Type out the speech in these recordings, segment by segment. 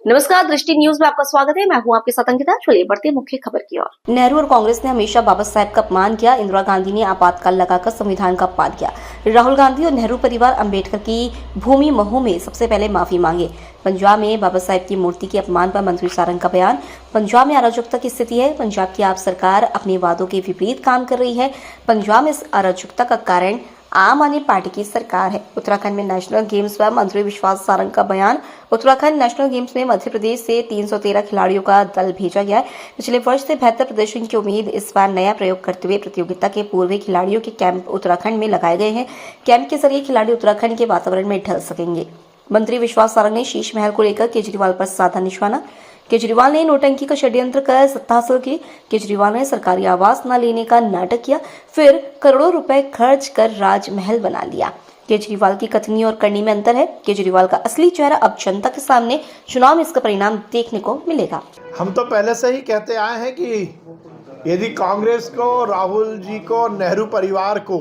नमस्कार, दृष्टि न्यूज में आपका स्वागत है। मैं हूं आपके साथ अंकिता। चलिए बढ़ते हैं मुख्य खबर की ओर। नेहरू और कांग्रेस ने हमेशा बाबा साहेब का अपमान किया। इंदिरा गांधी ने आपातकाल लगाकर संविधान का अपमान किया। राहुल गांधी और नेहरू परिवार अंबेडकर की भूमि महू में सबसे पहले माफी मांगे। पंजाब में बाबा साहेब की मूर्ति के अपमान पर मंत्री सारंग का बयान। पंजाब में अराजकता की स्थिति है। पंजाब की आप सरकार अपने वादों के विपरीत काम कर रही है। पंजाब में इस अराजकता का कारण आम आदमी पार्टी की सरकार है। उत्तराखंड में नेशनल गेम्स पर मंत्री विश्वास सारंग का बयान। उत्तराखंड नेशनल गेम्स में मध्य प्रदेश से 313 खिलाड़ियों का दल भेजा गया है। पिछले वर्ष से बेहतर प्रदर्शन की उम्मीद। इस बार नया प्रयोग करते हुए प्रतियोगिता के पूर्व खिलाड़ियों के कैंप उत्तराखंड में लगाए गए हैं। कैंप के जरिए खिलाड़ी उत्तराखंड के वातावरण में ढल सकेंगे। मंत्री विश्वास सारंग ने शीश महल को लेकर केजरीवाल पर साधा निशाना। केजरीवाल ने नोटंकी का षड्यंत्र कर सत्ता हासिल की। केजरीवाल ने सरकारी आवास न लेने का नाटक किया, फिर करोड़ों रुपए खर्च कर राजमहल बना लिया। केजरीवाल की कथनी और करनी में अंतर है। केजरीवाल का असली चेहरा अब जनता के सामने, चुनाव में इसका परिणाम देखने को मिलेगा। हम तो पहले से ही कहते आए हैं कि यदि कांग्रेस को, राहुल जी को, नेहरू परिवार को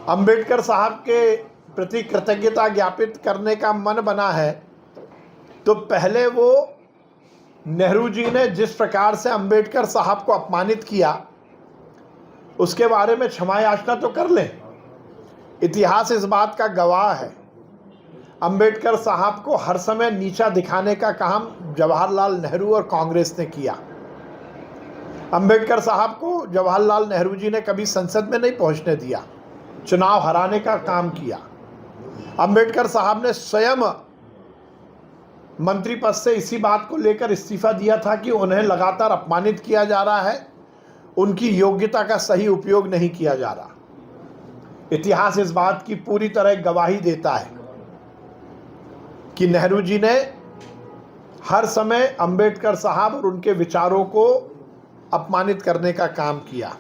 अंबेडकर साहब के प्रति कृतज्ञता ज्ञापित करने का मन बना है तो पहले वो नेहरू जी ने जिस प्रकार से अंबेडकर साहब को अपमानित किया उसके बारे में क्षमा याचना तो कर लें। इतिहास इस बात का गवाह है। अंबेडकर साहब को हर समय नीचा दिखाने का काम जवाहरलाल नेहरू और कांग्रेस ने किया। अंबेडकर साहब को जवाहरलाल नेहरू जी ने कभी संसद में नहीं पहुंचने दिया, चुनाव हराने का काम किया। अंबेडकर साहब ने स्वयं मंत्री पद से इसी बात को लेकर इस्तीफा दिया था कि उन्हें लगातार अपमानित किया जा रहा है, उनकी योग्यता का सही उपयोग नहीं किया जा रहा। इतिहास इस बात की पूरी तरह गवाही देता है कि नेहरू जी ने हर समय अंबेडकर साहब और उनके विचारों को अपमानित करने का काम किया।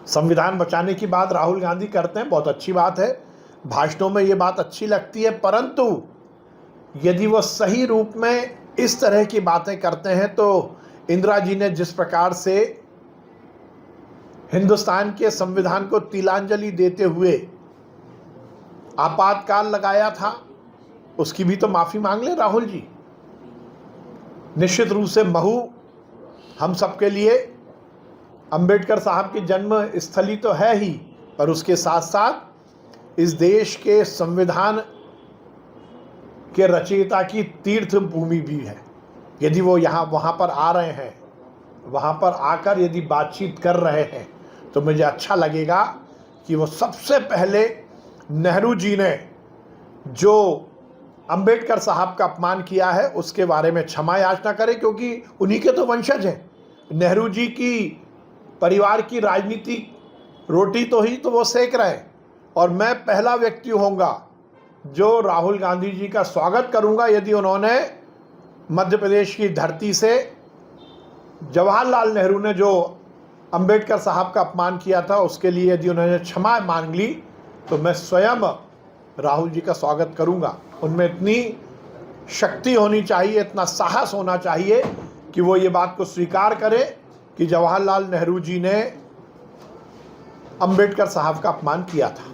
संविधान बचाने की बात राहुल गांधी करते हैं, बहुत अच्छी बात है, भाषणों में ये बात अच्छी लगती है, परंतु यदि वो सही रूप में इस तरह की बातें करते हैं तो इंदिरा जी ने जिस प्रकार से हिंदुस्तान के संविधान को तिलांजलि देते हुए आपातकाल लगाया था, उसकी भी तो माफी मांग ले राहुल जी। निश्चित रूप से महू हम सबके लिए अंबेडकर साहब की जन्म स्थली तो है ही, पर उसके साथ साथ इस देश के संविधान के रचयिता की तीर्थ भूमि भी है। यदि वो वहाँ पर आ रहे हैं, वहाँ पर आकर यदि बातचीत कर रहे हैं तो मुझे अच्छा लगेगा कि वो सबसे पहले नेहरू जी ने जो अंबेडकर साहब का अपमान किया है उसके बारे में क्षमा याचना करें, क्योंकि उन्हीं के तो वंशज हैं। नेहरू जी की परिवार की राजनीतिक रोटी तो ही तो वो सेक रहे हैं, और मैं पहला व्यक्ति होऊंगा जो राहुल गांधी जी का स्वागत करूंगा यदि उन्होंने मध्य प्रदेश की धरती से जवाहरलाल नेहरू ने जो अंबेडकर साहब का अपमान किया था उसके लिए यदि उन्होंने क्षमा मांग ली तो मैं स्वयं राहुल जी का स्वागत करूंगा। उनमें इतनी शक्ति होनी चाहिए, इतना साहस होना चाहिए कि वो ये बात को स्वीकार करें कि जवाहरलाल नेहरू जी ने अंबेडकर साहब का अपमान किया था।